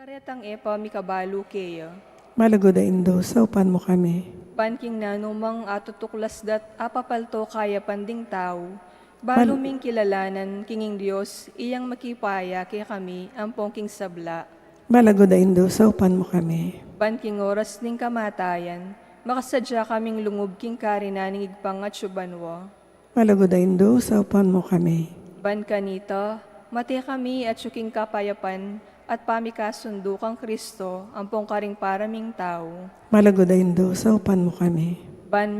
Karetang epa mikabalo keyo. Malagod Indo, saupan mo kami. Banking na numang atutuklas dat apapalto kaya panding tao. Baluming kilalanan kinging Diyos, iyang makipaya kaya kami ang pongking sabla. Malagod Indo, saupan mo kami. Banking oras ning kamatayan, makasadya kaming lungub king karinaning igpang at syubanwa. Malagod Indo, saupan mo kami. Ban kanita, mati kami at syuking kapayapan, at pamikasundo kang Kristo, ang pongkaring paraming tao. Malagod Indo, saupan mo kami. Ban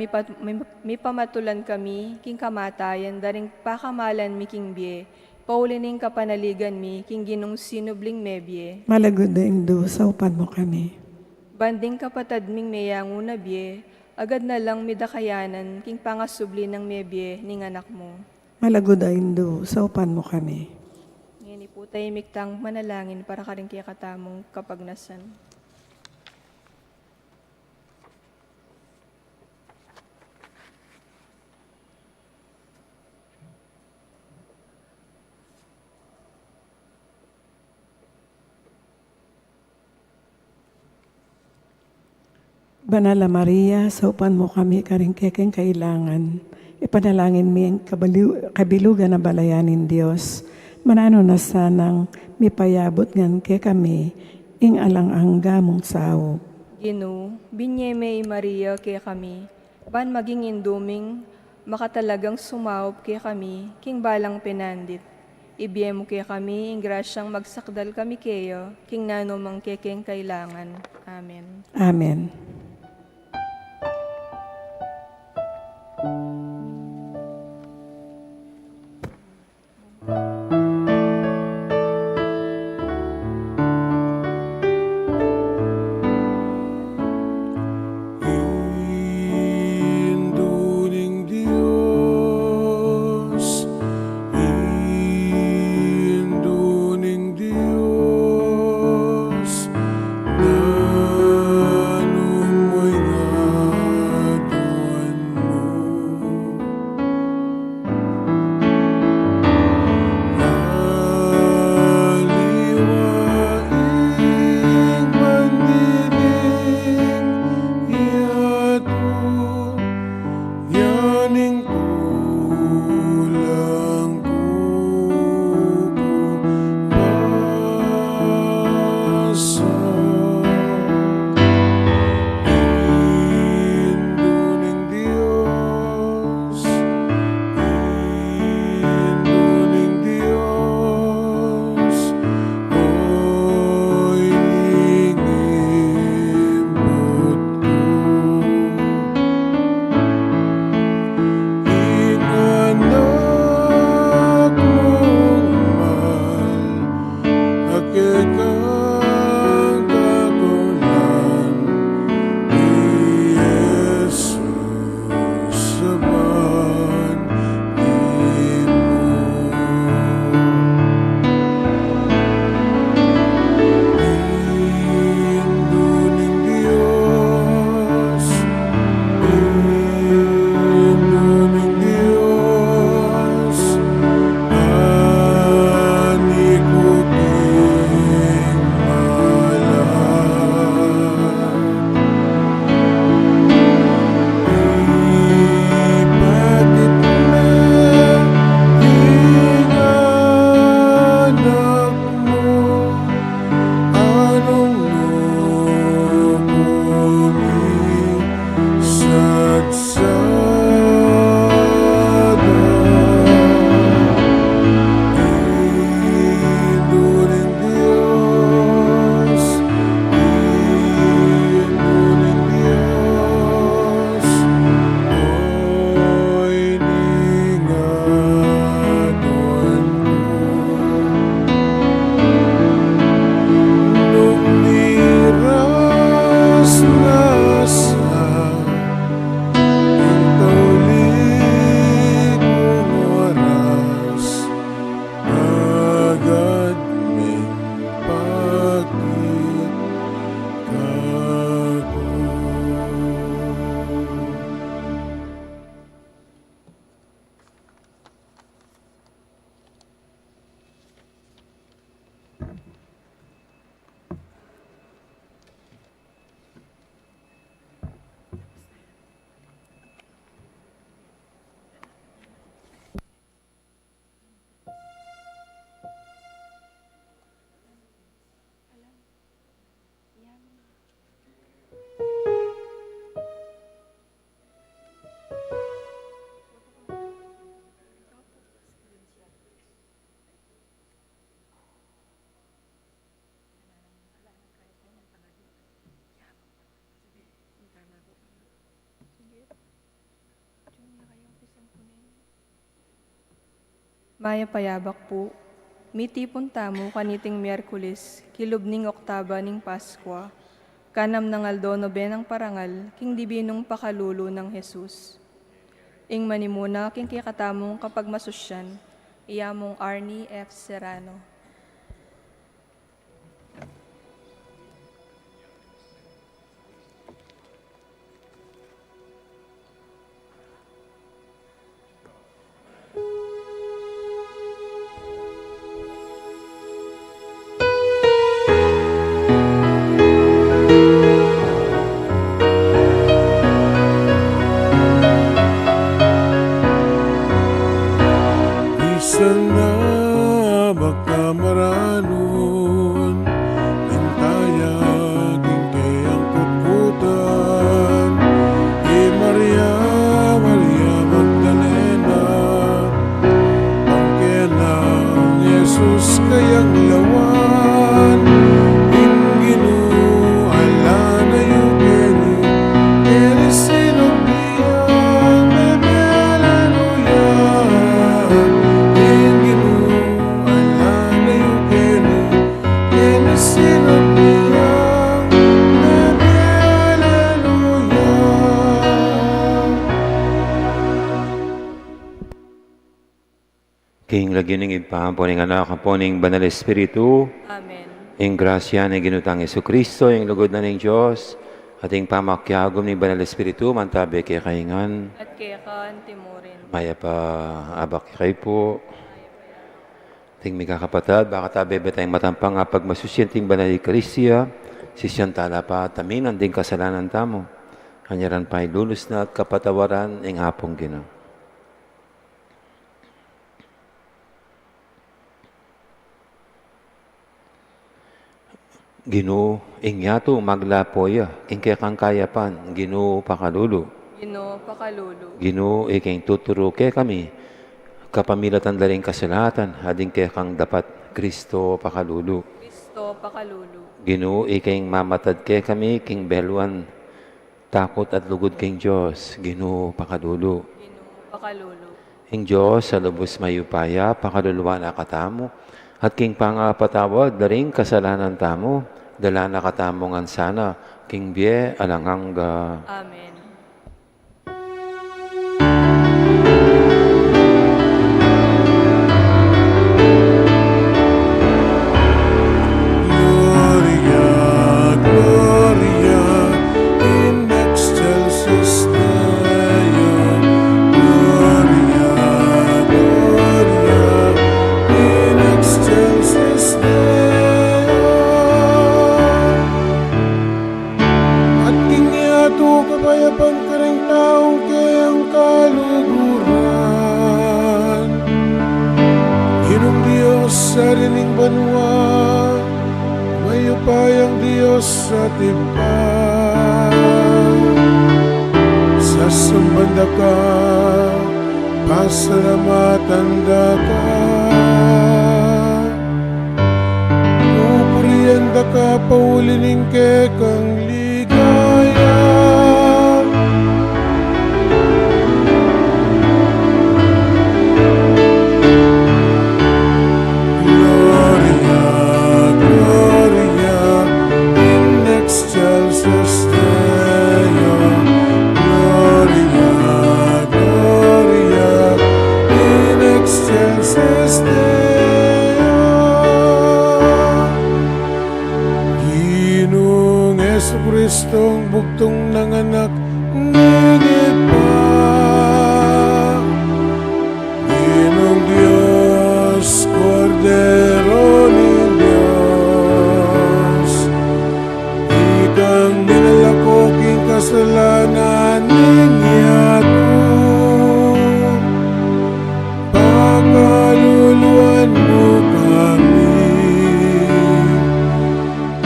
mi pamatulan kami, king kamatayan, daring pakamalan mi king bie, paulining kapanaligan mi, king ginong sinubling mebye. Malagod Indo, saupan mo kami. Banding kapatad ming mayango na bie, agad na lang midakayanan, king pangasubli ng mebye, ning anak mo. Malagod Indo, saupan mo kami. Ngini po tayo miktang manalangin para ka rin kaya katamong kapagnasan. Banala Maria, saupan mo kami karing kekeng kailangan. Ipanalangin mi ang kabilugan na balayanin Diyos. Manano na sanang mipayabot ngan ke kami, ing alang angga mong sao. Gino, binyeme Maria kaya kami, ban maging induming, makatalagang sumaup kaya kami, king balang pinandit. Ibiyemo kaya kami, ing grasyang magsakdal kami kayo, king nanomang kekeng kailangan. Amen. Amen. Induning Diyos, Diyos, nanumang Maya payabak po, mitipon tamo kaniting Miyerkules, kilubning oktaba ning Paskwa, kanam ng aldono benang parangal, king dibinong pakalulo ng Jesus. Ing manimuna king kikatamong kapag masusyan, iyamong Arnie F. Serrano. Isan na baka maranon intayag ingkay ang kutkutan Maria, Maria Magdalena Pangkenang Jesus kayang lawan Inginu ala na yugeni Eresinong biyang bebe aleluya Inginu ala na yugeni Eresinong biyang bebe aleluya King lagi ning ipahamponing anak, hamponing banal Espiritu, Amen. ing grasya ni ginutang Jesucristo, ing lugod na ning Diyos, ating pamakyagom ni banal Espiritu, mantabi kay kaingan, At kaya kaan timurin. maya pa abak kay po. Ting mga kapatid, baka tabi ba tayong matampang pag masusyenting banal Eucharistia, sisyan tala pa taminan din kasalanan tamo. Kanyaran pa'y lulos na at kapatawaran ing hapong Ginoo. Ginoo, ingyato maglapoya, ingkay kang kayapan, Ginoo pakalulu. Ginoo pakalulu. Ginoo, iking tuturo kay kami, kapamilatan daling kasalatan, hading kay kang dapat Kristo pakalulu. Kristo pakalulu. Ginoo, iking mamatad kay kami, king beluan, takot at lugod king Diyos, Ginoo pakalulu. Ginoo pakalulu. Ing Diyos, sa lubos mayupaya, pakaluluwa na katamo, at king pangapatawad, daring kasalanan tamo, dala na katamongan sana, king biye alangangga. Amen. Gloria, Gloria, in excelsis Deo. Gloria, Gloria, in excelsis Deo. At kiniato kapayapan ka rin taong kayang kaluguran. Ginong Diyos sa rining banwa, mayupayang Diyos sa tipan. Sa sambanda ka, pasalamatan da ka. Pupurian da ka, paulining kekang ligaya. Gloria, Gloria, in excelsis Deo. Gloria, Gloria, in excelsis Deo. Ginong Jesucristong bugtong nanganak ngingit pa. Ginong Diyos, Cordero ni Diyos, ikang nilalakoking kasalanan ninyato. Pakaluluan mo kami,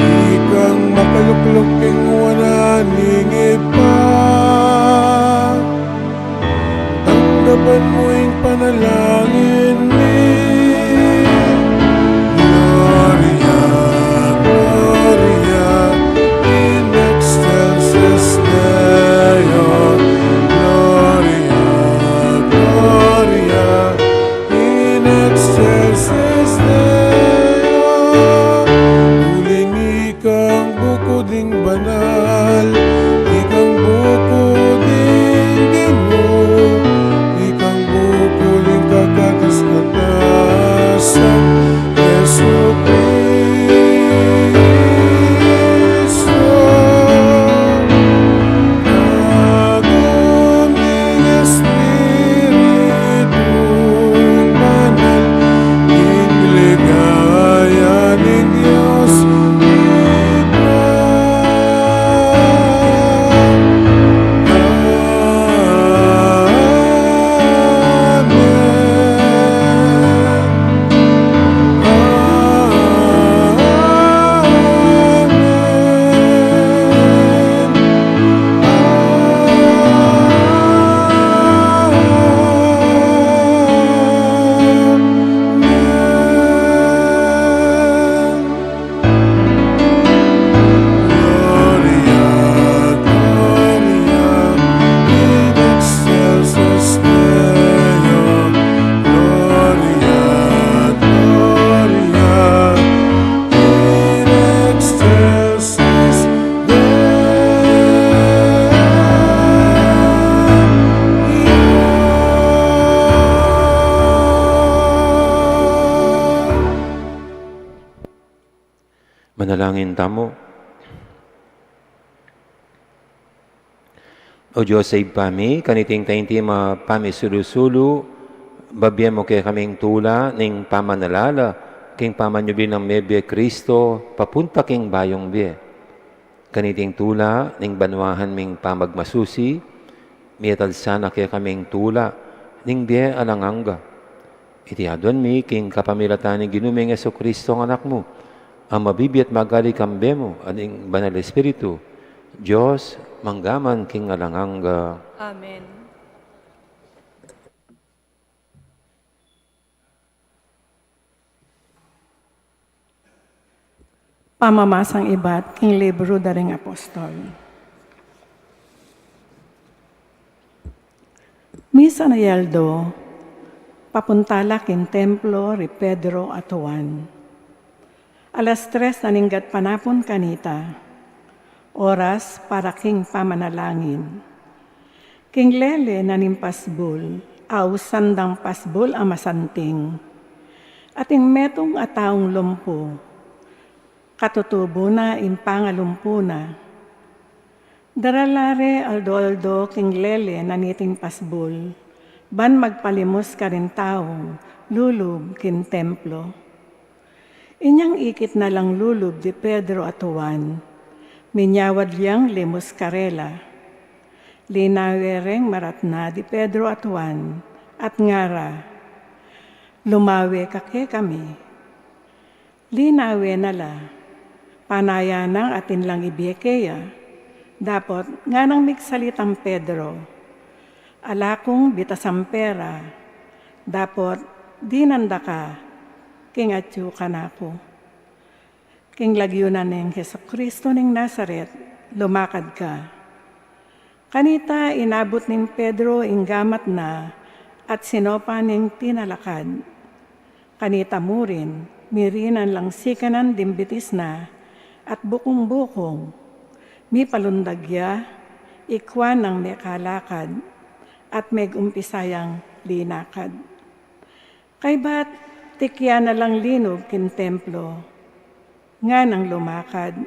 ikang makalukluking wala ning ipa. Manalangin tamo. O Diyos ay pami, kaniting tainti pami sulusulu, babyan mo kaya kaming tula, ning pamanalala, king pamanyubin ng mebye Kristo, papunta king bayong biye. Kaniting tula, ning banwahan ming pamagmasusi, miyatalsana kaya kaming tula, ning biye alanganga. Iti adon mi, king kapamilatan ni ginuming Yesu Kristo ang anak mo, ang mabibi at magali kambe mo, aning banal Espiritu, Diyos, manggaman king alanganga. Amen. Pamamasang ibat, king libro daring apostol. Misa na yaldo, papuntala king templo, ri Pedro at Juan. Alas 3 naninggat panapon kanita, oras para king pamanalangin. King lele naning pasbul, aw sandang pasbul amasanting. Ating metong ataong lumpo, katutubo na impangalumpo na. Daralare aldo-aldo king lele naniting pasbul, ban magpalimos ka rin taong lulub kin templo. Inyang ikit na lang lulub di Pedro at Juan, minyawad liyang limos karela. Linawereng maratna di Pedro at Juan, at ngara, lumawe kake kami. Linawe nala, panaya nang atin lang ibiyekeya, dapat nga nang migsalitang Pedro, alakong bitasampera, dapat dinanda ka, king atyo kanako. King lagyunan ng Heso Kristo ng Nazaret, lumakad ka. Kanita inabot ng Pedro inggamat na at sinopa ng tinalakad. Kanita mo rin, mirinan lang sikanan dimbitis na at bukong-bukong. Mi palundagya, ikwan ng mekalakad at megumpisayang linakad. Kay ba't tikya na lang linog kin templo, nga nang lumakad,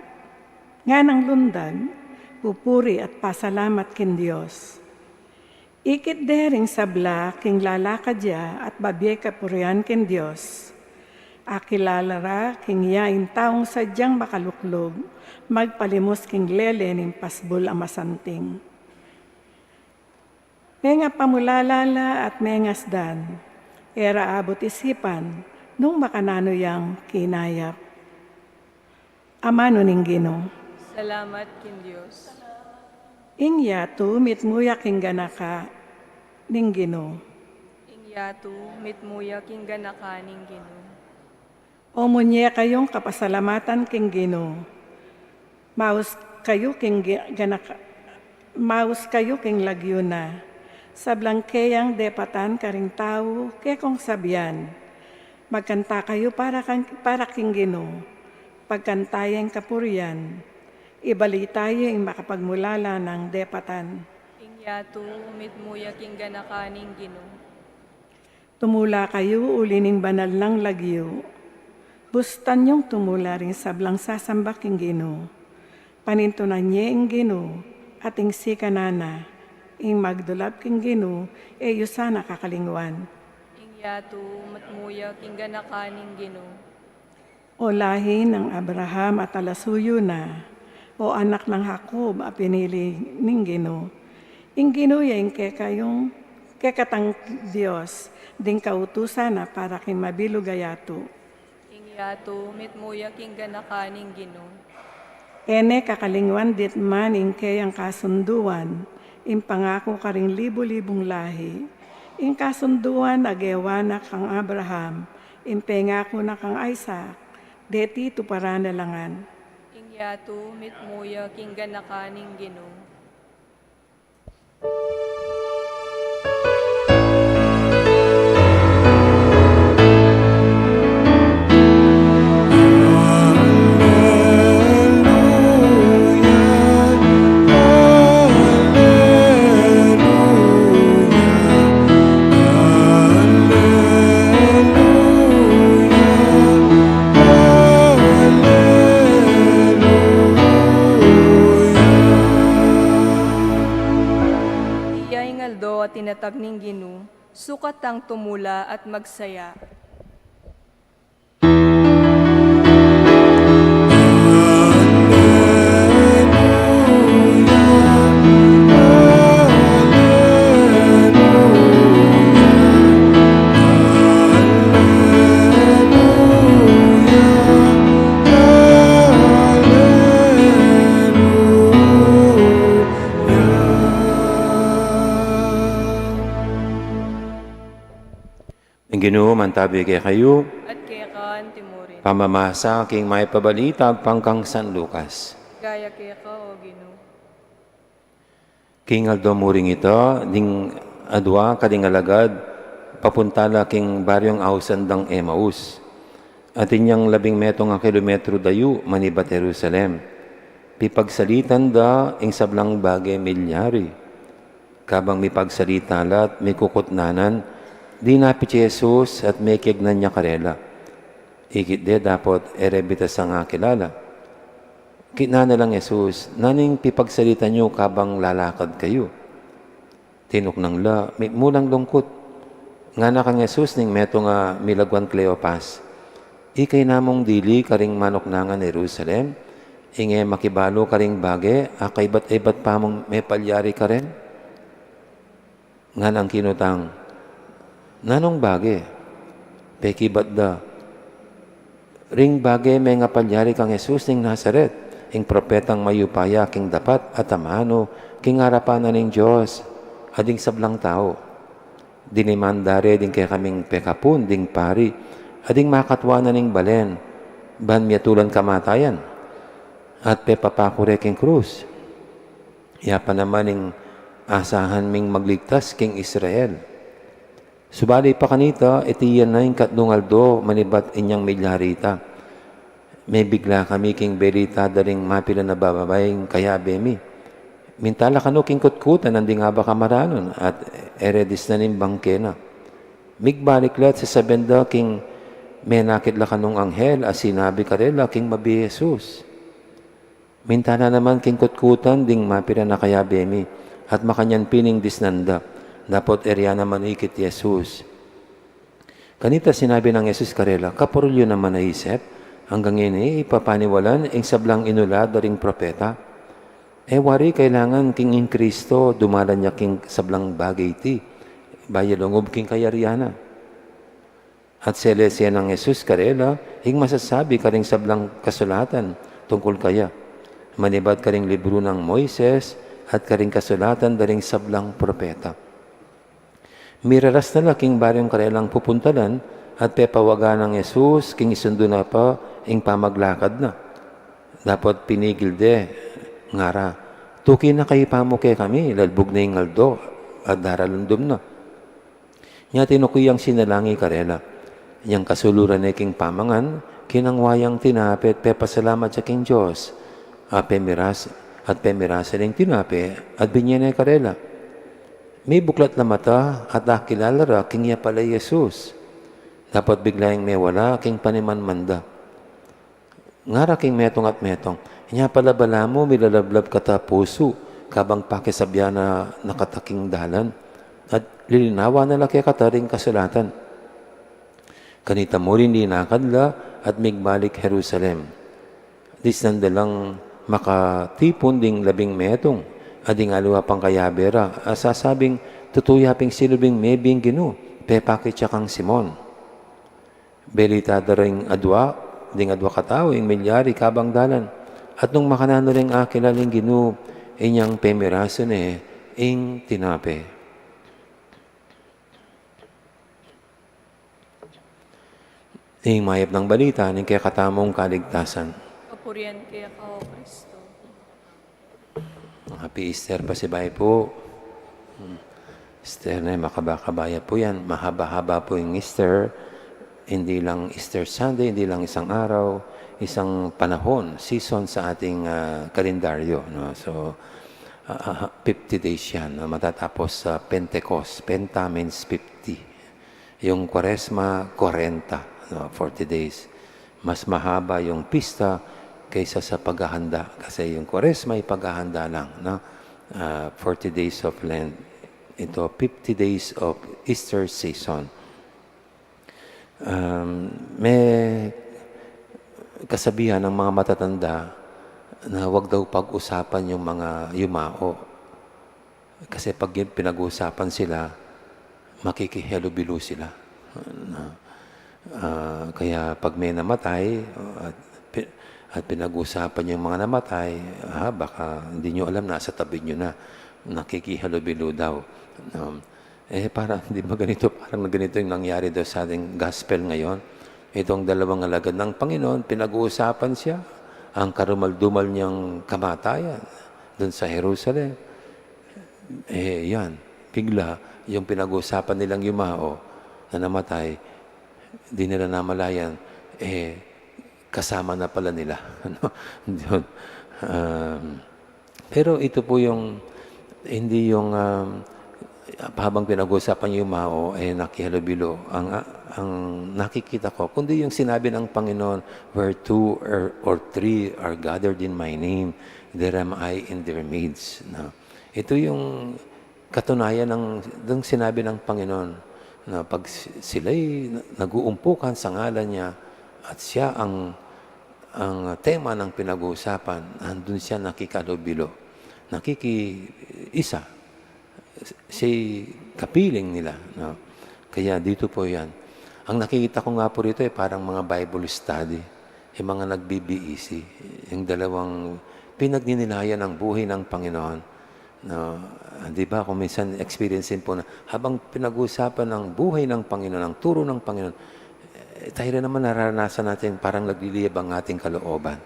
nga nang lundag, pupuri at pasalamat kin Diyos. Ikit dering sabla king lalakad ya at babye kapurian kin Diyos. Akilalara king yain taong sadyang makaluklog, magpalimos king lele ning pasbul amasanting. Menga pamulalala at mengasdan, era abot isipan, nung makanano yang kinayap. Amano ning Ginoo. Salamat kin Diyos. Ingyatu mitmuya king ganaka ning Ginoo. Ingyatu mitmuya king ganaka ning Ginoo. O munye kayong kapasalamatan king Ginoo. Maus kayo king ganaka, maus kayo king lagyuna. Sa blangkeyang depatan karing tao, kekong sabyan. Magkanta kayo para king Ginoo. Pagkantayang kapurian, ibalitayo yung makapagmulala ng depatan. Ingyatu mitmuya king ganaka ning Ginoo. Tumula kayo ulining banal ng lagyo. Bustan yung tumula rin sa blang sasamba king Ginoo. Panintunan niya ing Ginoo, ating sikanana, ing magdulap king Ginoo, yusana kakalingwan. Ingyatu matmuya king ganaka ning Ginoo. O lahi ng Abraham at alasuyo na, o anak ng Jacob a pinili ning Ginoo. Ing Ginoo yung kekatang Diyos, ding kautusan na para kin mabilugayato. Ingyatu mitmuya king ganaka ning Ginoo. Ene kakalingwan dit man ing kayang kasunduan, ing pangako karing libo-libong lahi, ing kasunduan agewa na kang Abraham, ing pengako na kang Isaac, deti tuparanalangan. Ingyatu mitmuya king ganaka ning Ginoo. tinatag ning Ginu, sukat ang tumula at magsaya. Ang Ginoo mantabi kay kayo, At kaya kaan timurin. pamamasa king may pabalita pangkang San Lucas. Gaya kaya ka, O Ginu. King Aldo muring ito, ding adwa kading alagad, papuntala king baryong ausandang Emmaus. At inyang 12 nga kilometro dayo, manibat Jerusalem. Pipagsalitan da, ing sablang bagay milyari. Kabang may pagsalitala at may kukutnanan, di napit si Jesus at may kignan niya karela. Ikit de dapat erebitas ang kilala. Kitna na lang Jesus, naning pipagsalita niyo kabang lalakad kayo. Tinok nang la, may mulang lungkot. Nga na kang Jesus ning meto nga milagwan Cleopas. Ikay namong dili karing manok nangan Jerusalem, inge makibalo karing bage, akay ibat pa mong may palyari ka rin. Nga nang kinutang, nanong bage, pekibat da, ring bage may nga palyari kang Jesus ning Nazaret, ing propetang mayupaya king dapat at amano, king harapan na ning Diyos, ading sablang tao. Dinimandare din kay kaming pekapun, ding pari, ading makatwa na ning balen, ban miyatulan kamatayan, at pepapakure king krus. Yapa naman ning asahan ming magligtas king Israel. Subali pa kanita, itiyan na yung katdungaldo, manibat inyang milyarita. May bigla kami king berita daring mapila na bababaying kaya bemi. Mintala kano king kutkutan, nandi nga ba kamaranon, at eredis na ning bangkena. Migbalik lat sa sabenda king menakit la kanong anghel, as sinabi karela king mabi Jesus. Mintala naman king kutkutan, ding mapila na kaya bemi, at makanyan pining disnanda. Dapat area naman ikit Jesus. Kanita sinabi ng Jesus karela, kapurulyo naman naisip, hanggang ini ipapaniwalan ing sablang inula daring propeta. Wari kailangan king in Kristo, dumalan niya king sablang bagay ti, bayalungob king kayariana. At selesya ng Jesus karela, ing masasabi karing sablang kasulatan tungkol kaya. Manibat karing libro ng Moises, at karing kasulatan daring sablang propeta. Miraras na laking baryong karelang pupuntalan at pepawaga ng Jesus, king isundo na pa, ing pamaglakad na. Dapat pinigil de, ngara, tuki na kayo pamuke kami, lalbog na yung aldo, at daralundom na. Nya tinukuyang sinalangi karela, yang kasuluran na king pamangan, kinangwayang tinapit, pepasalamat sa king Diyos, at pemirasa ning tinapi, at binyanay karela. May buklat na mata at nakilala ra king iya pala Jesus. Dapat biglayang may wala king panimanmanda. Ngara king metong at metong, iya pala bala mo milalablab kata puso, kabang pakisabya na nakataking dalan, at lilinawa na laki kataring kasulatan. Kanita mo rin dinakadla at migbalik Jerusalem. Disnandalang makatipon ding 12, ading aluwa pang kayabera, asasabing tutuyaping silubing mebing Ginu, pepakit siya kang Simon. Belita daring adwa, ding adwa katao, ing milyari kabang dalan, at nung makanano ring akilaling Ginu, inyang pemirason ing tinape. Ing mayap ng balita, ning kaya katamong kaligtasan. Kapurian kaya ka, O Kristo. Happy Easter pa si Bay po. Easter na makabakabaya po yan. Mahaba-haba po yung Easter. Hindi lang Easter Sunday, hindi lang isang araw, isang panahon, season sa ating kalendaryo. No? So, 50 days yan. Matatapos sa Pentecost. Penta means 50. Yung Quaresma, 40. No? 40 days. Mas mahaba yung pista kaysa sa paghahanda. Kasi yung Quaresma ay paghahanda lang. No? 40 days of Lent. ito 50 days of Easter season. May kasabihan ng mga matatanda na huwag daw pag-usapan yung mga yumao. Kasi pag pinag-uusapan sila, makikihalubilo sila. Kaya pag may namatay at pinag-uusapan yung mga namatay, baka hindi nyo alam, nasa tabi nyo na, nakikihalubilo daw. Parang, di ba ganito? Parang ganito yung nangyari daw sa ating gospel ngayon. Itong dalawang alagad ng Panginoon, pinag-uusapan siya, ang karumal-dumal niyang kamatayan doon sa Jerusalem. Yan, bigla, yung pinag-uusapan nilang yumao na namatay, di nila namalayan, kasama na pala nila. Pero ito po yung, hindi yung, habang pinag-uusapan yung yumao, nakihalubilo. Ang nakikita ko, kundi yung sinabi ng Panginoon, where two or three are gathered in my name, there am I in their midst. No? Ito yung katunayan ng sinabi ng Panginoon, na pag sila'y nag-uumpukan sa ngalan niya, at siya ang tema ng pinag-uusapan, nandun siya nakikalubilo, nakikiisa, si kapiling nila. No? Kaya dito po yan. Ang nakikita ko nga po rito parang mga Bible study, yung mga nag-BBEC, yung dalawang pinagninilayan ng buhay ng Panginoon. No? Di ba, kung minsan experiencein po na habang pinag-uusapan ng buhay ng Panginoon, ng turo ng Panginoon, tayo rin naman nararanasan natin parang nagliliyab ang ating kalooban.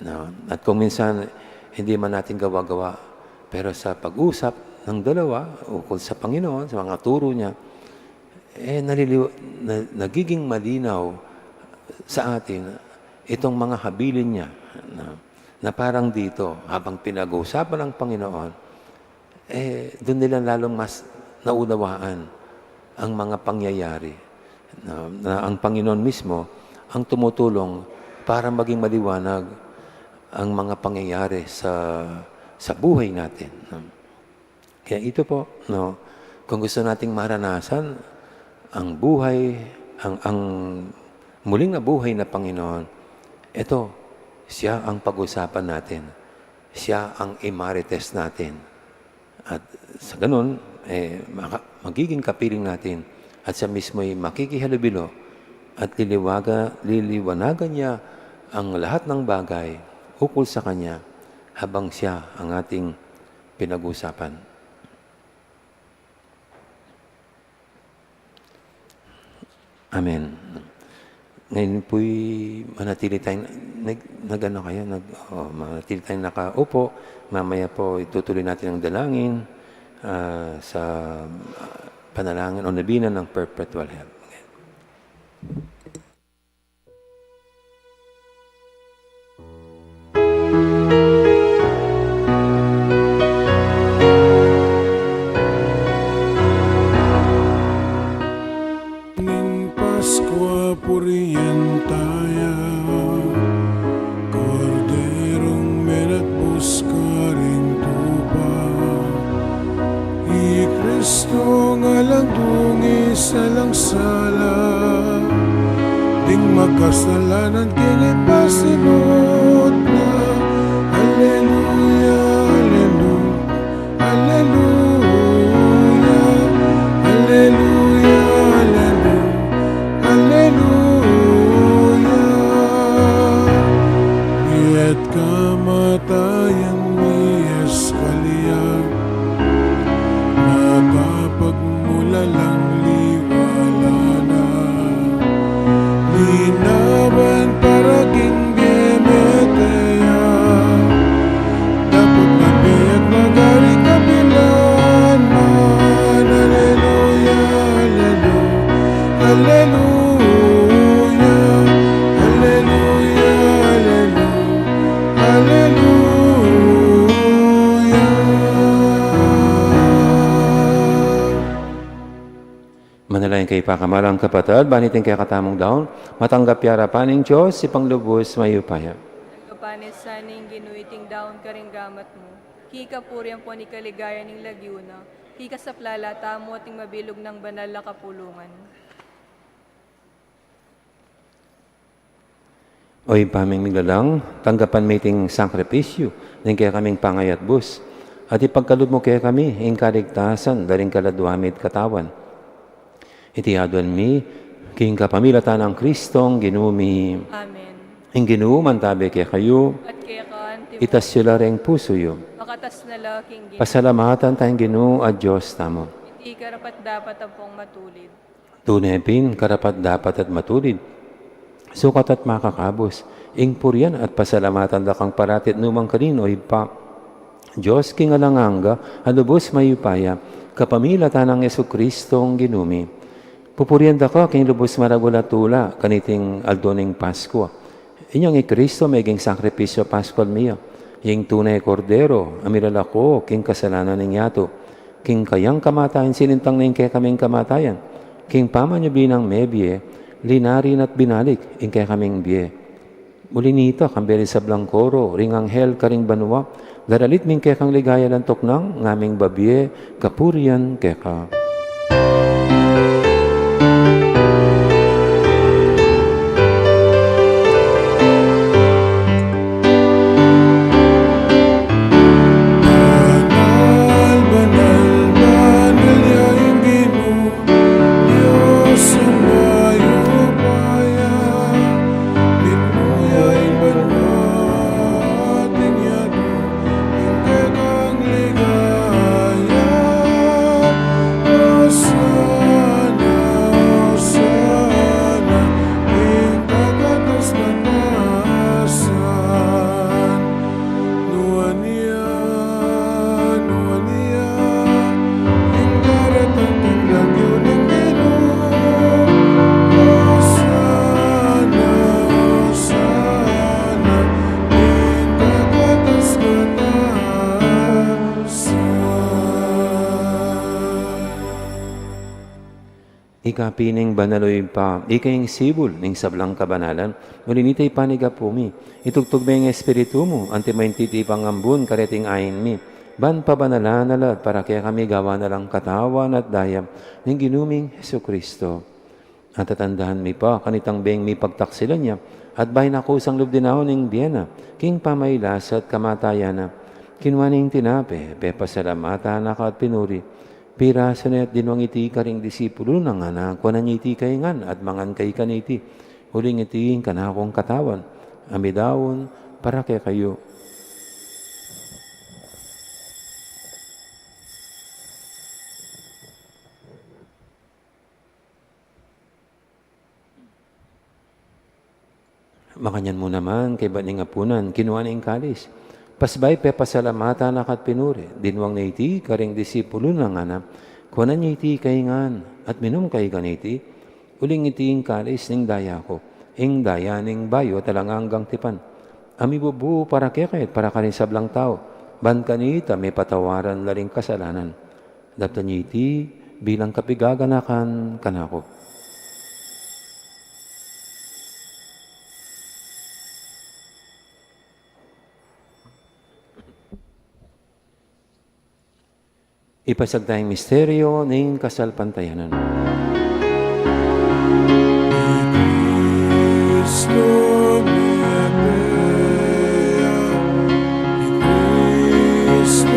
No? At kung minsan hindi man natin gawa-gawa, pero sa pag-usap ng dalawa ukol sa Panginoon, sa mga turo niya, nagiging malinaw sa atin itong mga habilin niya na parang dito, habang pinag-uusapan ng Panginoon, doon nila lalong mas naunawaan ang mga pangyayari na ang Panginoon mismo ang tumutulong para maging maliwanag ang mga pangyayari sa buhay natin. Kaya ito po, kung gusto nating maranasan ang buhay, ang muling na buhay na Panginoon, ito, siya ang pag-usapan natin. Siya ang imarites natin. At sa ganun, magiging kapiling natin at siya mismo ay makikihalubilo at liliwanagan niya ang lahat ng bagay ukol sa Kanya habang siya ang ating pinag-usapan. Amen. Ngayon po'y manatili tayong, manatili tayong nakaupo. Mamaya po itutuloy natin ang dalangin sa panalangin o nabina ng perpetual help. Paskwa purientaya, korderong menatbus ka rin tupa. I Kristo nga lang dungi sa langsala, ding magkasalanan kini pasinot na. Alleluia, alleluia, alleluia, alleluia, alleluia. Alleluia. Iet kamatayan ni Eskalia, nakapagmula lang liwala na. Linaban para king Demetea, dapat nabiyat nagari kabilan man. Alleluia, alleluia, alleluia, alleluia, alleluia, alleluia. Manalangin kay pakamalang kapatid, banitin kay katamong daon, matanggap yara paning Diyos, si panglubos mayupaya. Kapanesaning ginuiting daon karing gamat mo. Kikapuriang po ni kaligaya ning lagyuna. Kikasaplala tamo ating mabilog ng banal na kapulungan. Oy paming miglalang, tanggapan meeting sakripisyo, ng kaya kaming pangayat bus. At ipagkalod mo kaya kami, ing kaligtasan, daling kaladwamit katawan. Itihaduan mi, king kapamilatan ng Kristong ginumi. Amen. Ing ginuman tabi kaya kayo, At kaya kaan, itas sila ring puso yo. makatas na laking Pasalamatan tayong Ginoo at Diyos tamo. Iti karapat dapat ang pong matulid. Tunepin, karapat dapat at matulid. Sukat at makakabos. Ing puryan at pasalamatan da kang paratit numang kanino'y pa. Diyos king alanganga, alubos mayupaya, kapamilatan ng Yesu Kristong ginumi. Pupuryan da ka king lubos maragulatula, kaniting aldoning Pasko. Inyang Kristo meging sakripisyo Paskal miya. Ing tunay kordero, amirala ko, king kasalanan ng yato. King kayang kamatayan, sinintang na kaya kaming kamatayan. King pamanyabi ng mebye, linarin at binalik, ing kaya kaming biye. Muli nito, kamberi sa Blancoro, ring anghel karing banwa, daralit ming kaya kang ligaya lang toknang, ngaming babye, kapurian kaya ka. Banal, banal, banal yaing Ginoo, Diyos ang mayupaya. Litmo yaing banwa, ating yato, hindi kang ligaya. Osana, Osana, ing kagatas batasan. Nuania, Nuania, ing daratang lagyo ng Ginoo. Osana, Osana, ing kagatas batasan. Ikapining banaloy pa, ikaying sibol, ning sablang kabanalan, ulinitay panigapumi, itugtog may espiritu mo, antimayin titipang ambun, kareting ayin mi, ban pabanalan nalat, para kaya kami gawa na lang katawan at dayam, ng ginuming Heso Kristo. At tatandahan mi pa, kanitang beng mi pagtaksilan niya, at bahin ako sang lubdinahon ng Biena, king pamaylas at kamatayana, kinwaning tinape, pepasalamata na ka at pinuri, pira sanayat dinwang iti karing disipulo ng anak, kuanan iti kaingan at mangan kay kaniti. Huling iti kanakong katawan, amidawon para kay kayo. Makanyan mo naman kay baning apunan, kinuha na kalis. Pasbay pe pasalamata na kat pinuri, dinwang na iti, karing disipulo ng anak, kuwanan niya iti kaingan, at minum kay kaniti, uling iti ing kalis ning daya ko, ing daya ning bayo talanganggang tipan. Ami bubu para kekait, para kanin sablang tao, ban kanita may patawaran laring kasalanan. Dapta niya iti, bilang kapigaganakan kanako. Ipasag tayong misteryo ng kasalpantayanan. Cristo me apea, Cristo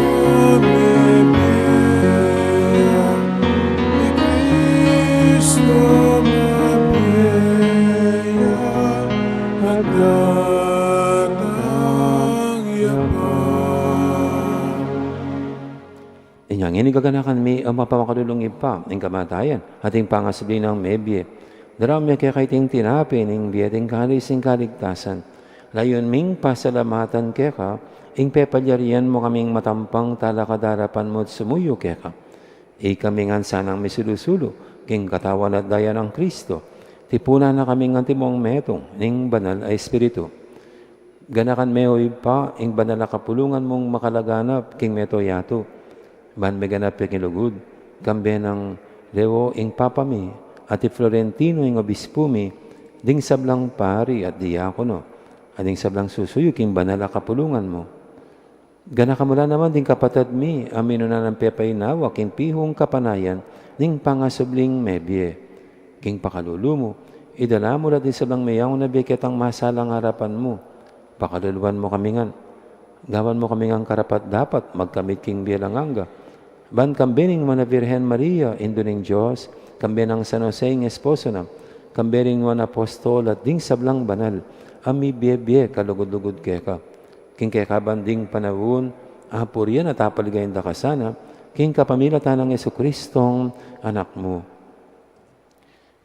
me apea, Cristo me apea, at datang yapa. Inyang inigaganakan mi ang mapamakadulong ipa ng kamatayan, ating pangasabli ng mebye. Daram kaya kaiting tinapi ng biyating kalis ng kaligtasan. Layon ming pasalamatan kaya ka, ing pepalyarian mo kaming matampang talakadarapan mo't sumuyo kaya ka. Ikamingan sanang misulusulo, king katawan at daya ng Kristo. Tipunan na kaming antimong metong, ning banal ay espiritu. Ganakan meoy pa, ing banal na kapulungan mong makalaganap, king meto yato. Ban meganap king lugud, kambe ng lewo ing papami, at Florentino ing obispo mi, ding sablang pari at diakono, at ding sablang susuyo king banal na kapulungan mo. Gana kamula naman din kapatid mi, amino na ng pepaynawa, king pihong kapanayan, ning pangasubling mebye. King pakalulumo, idala mo na din sa lang mayaw na bikit ang masalang harapan mo. Pakaluluan mo kami ngan. Gawan mo kami ngang karapat dapat, magkamit king bielanganga. Ban kambening mana Virhen Maria, indo ning Diyos, kambenang San Jose ng esposo na, kambering wan apostol at ding sablang banal, ami biye kalugod-lugod keka. King kekabanding panawun, apurian at apaligayin da kasana, king kapamilatan ng Yesu-Kristong anak mo.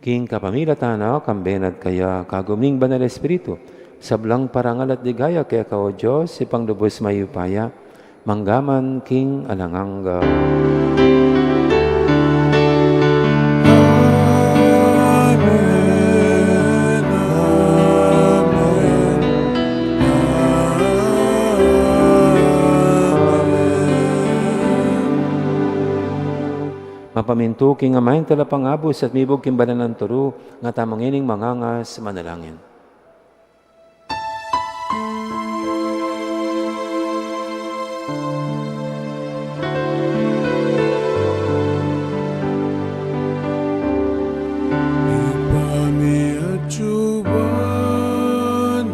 King kapamilatan na kambenad kaya kaguming banal espiritu, sablang parangal at digaya kaya ka o Diyos, ipang lubos mayupaya, manggaman king alanganga. Amen, amen, Mapaminto king amayin talapangabos at mibog kimbanan ng turu, nga tamang ining mangangas manalangin. Ipamiachuban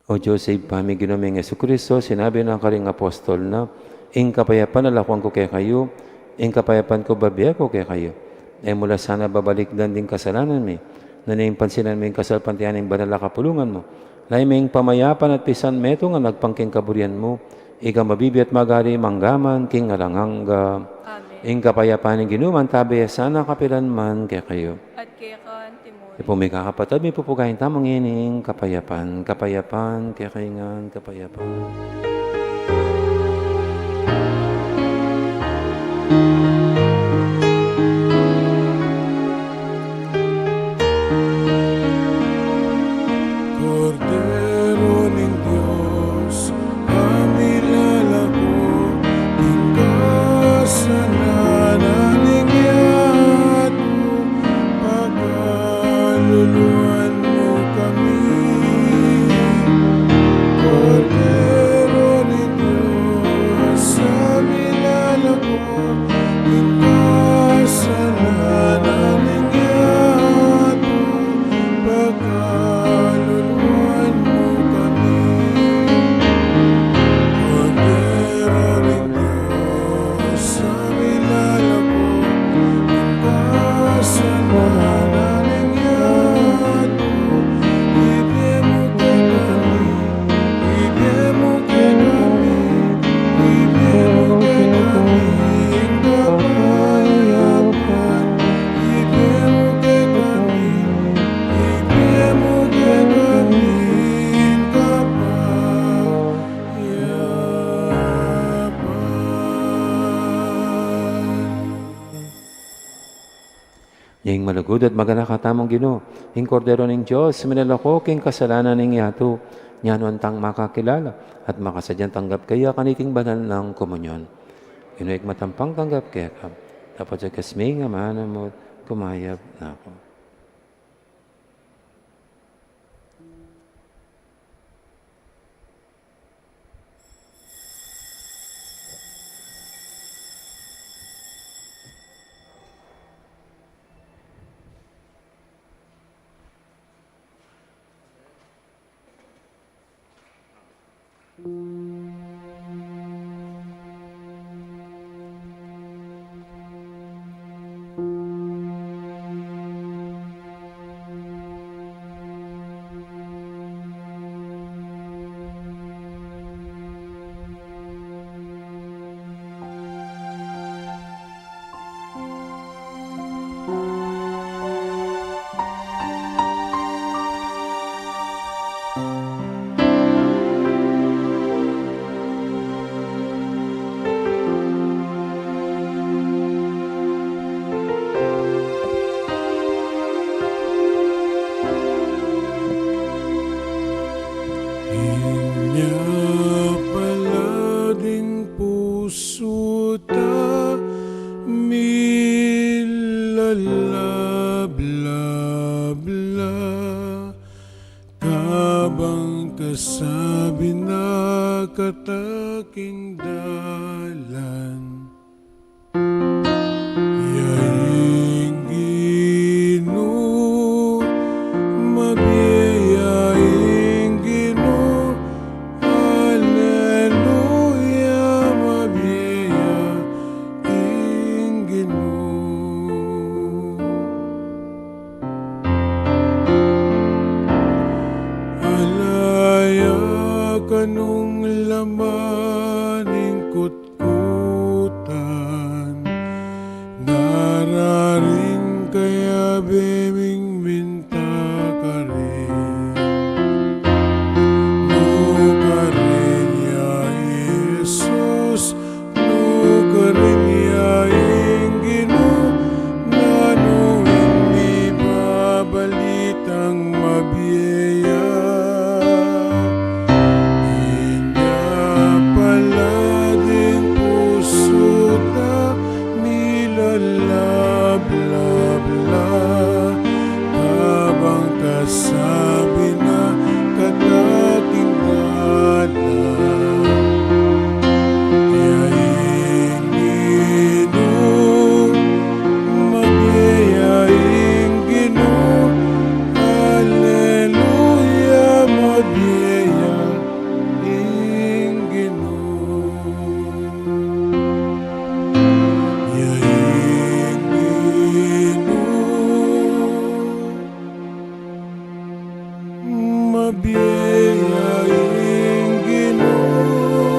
O Diyos, sa ipamig ginaming Yesu-Kristo, sinabi ng karing apostol na, ing kapayapan nalakuan ko kay kayo, ing kapayapan ko babiya ko kay kayo. E mula sana babalik dan din kasalanan mi, na naimpansinan mo yung kasalpantian ng banal na kapulungan mo. Laiming pamayapan at pisan meto nga nagpangking kaburian mo, ika mabibi at magari manggaman king alanganga. Amen. Ing kapayapan ng ginuman tabi sana kapilan man kay kayo. At kaya ka, Timon. Ipo may kakapatid, may pupugahin tamang ining kapayapan, kapayapan, kaya kaingan, kapayapan. Cordero ng Diyos, kami lalako, ng kasalanan ng yato, pagkaluluan mo kami. Cordero ng Diyos, kami lalako, Yang malugod at maganakatamong Ginoo, ing kordero ng Diyos, minalako king kasalanan ng yato, nyano antang makakilala, at makasadyang tanggap kaya kaniting banal ng komunyon. Inuik matampang tanggap kaya ka, dapat sa kasming amana mo, kumayab na ako. Inya palading puso ta milalablabla kabang kasabi na kataking dalan yaing Ginoo mabiyaing Ginoo haleluya mabiyaing Ginoo alaya kanung lamaning kutkutan nararing kaya beming minta ka rin no ka rin ya Jesus no ka rin ya Ginoo nano hindi babalitang mabiyaya inya palading puso ta milalablabla kabang kasabi na kataking dalan yaing Ginoo mabiyaing Ginoo haleluya mabiyaing Ginoo yaing Ginoo mabiyaing Ginoo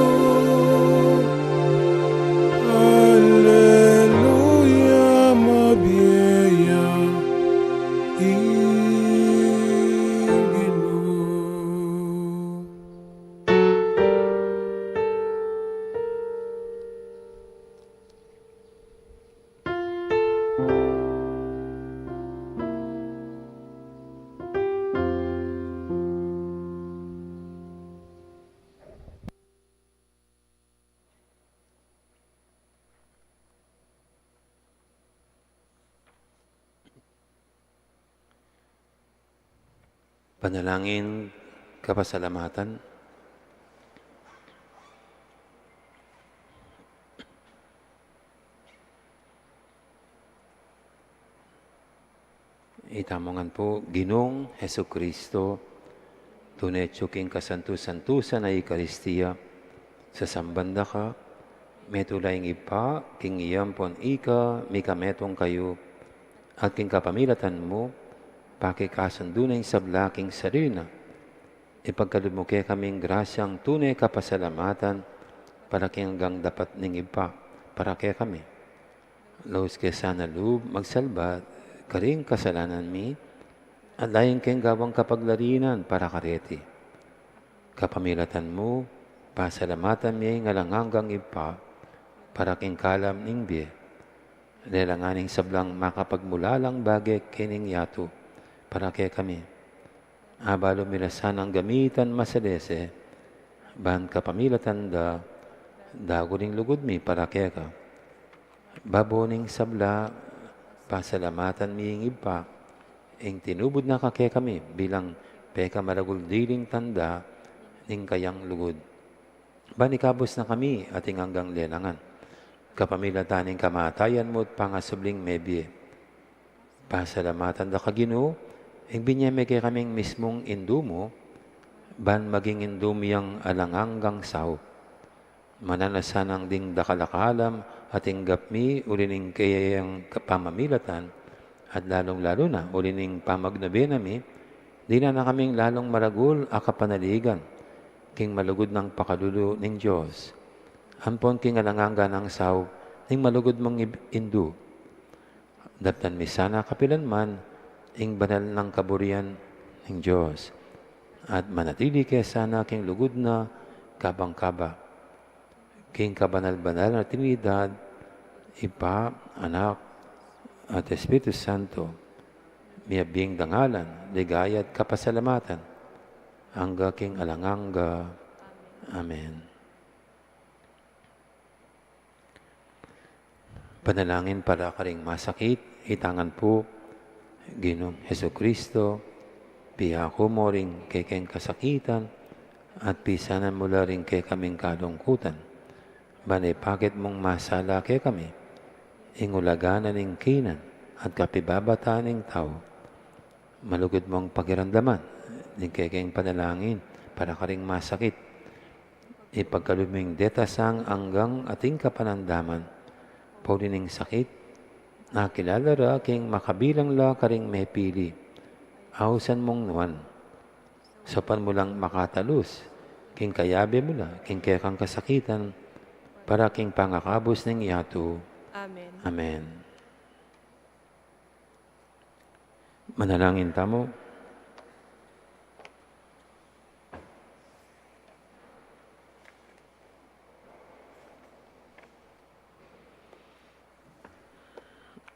haleluya mabiyaing Ginoo. Panalangin, kapasalamatan. Itamongan po, Ginong Heso Kristo, tunay tsuking kasantu-santusan ay Ekaristiya, sa sambanda ka, metulayng ipa, king iyampon ika, mikametong kayo, at king kapamilatan mo, pakikasandunay sablaking sarina, ipagkalumuke kaming grasyang tunay kapasalamatan, para hanggang dapat ning ipa, para kaya kami. Laos kaya sana loob, magsalbat, karing kasalanan mi, at laing keng gawang kapaglarinan para kareti. Kapamilatan mo, pasalamatan mi ngalang hanggang ipa, para king kalam ning biye. Lelanganing sablang makapagmulalang bagay kining yato para kay kami. Abalo milasan ang gamitan masalese, bahan ka pamilatan daguling lugod mi para kay ka. Baboning sabla, pasalamatan miying ipa, ing tinubod na ka kay kami bilang peka maragul diling tanda ning kayang lugod. Banikabos na kami ating hanggang lelangan. Kapamilataning kamatayan mo't pangasubling mebye. Pasalamatan da ka Ginoo, ing binyeme kay kaming mismong indumo, ban maging indumiyang alanganggang sao. Mananasanang ding dakalakalam ating gapmi ulining kayang pamamilatan at lalong-lalo na ulining pamagnabi nami, di na kaming lalong maragul akapanaligan, king malugod ng pakalulu ning Diyos. Ampon king alanganga ng sao, ning malugod mong indu. Daptan mi sana kapilan man, ing banal ng kaburian ng Diyos. At manatili kaya sana king lugod na kabang-kaba. King kabanal-banal na Trinidad, Ipa, Anak, at Espiritu Santo, miyabing dangalan, ligaya at kapasalamatan, hangga king alanganga. Amen. Panalangin para karing masakit, itangan po, Ginoong Heso Kristo, piyako mo rin kay keng kasakitan, at pisanan mo la rin kay kaming kalungkutan. Banay pakit mong masala kay kami, ingulaganan ng kinan, at kapibabata ng tao. Malugod mong pagiramdaman, ng kay keng panalangin, para karing masakit. Ipagkaluming detasang hanggang ating kapanandaman, paulining sakit, nakilala ra king makabilang la karing may pili. Ausan mong nuwan. Sopan mo lang makatalus, king kayabe mo la, king kaya kang kasakitan, para king pangakabos ng yato. Amen. Amen. Manalangin tamo.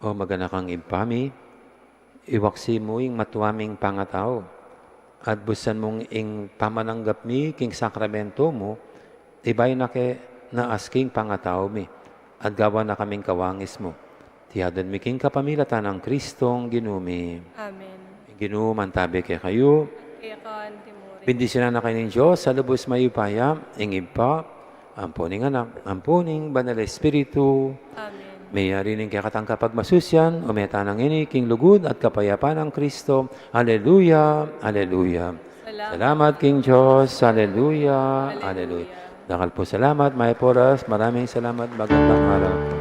O magana kang impami, iwaksi mo ing matuaming pangatao, at busan mong ing pamananggap mi king sakramento mo, tibay na ke na asking pangatao mi, at gawa na kaming kawangis mo. Tiyadan mi king kapamilatan ng Kristong ginumi. Amen. Ginoo, mantabi kay kayo, Kaya kaan timuri. bendisyonan na kayo ng Diyos, sa lubos mayupaya, ing ipa, ampuning anak, ampuning banal Espiritu, Amen. may arining kaya katang kapag masusyan, umeta ng ini, king lugod at kapayapaan ng Kristo. Alleluia, Alleluia. Salamat, King Diyos. Alleluia, Alleluia. Dakal po salamat, may poras. Maraming salamat. Magandang araw.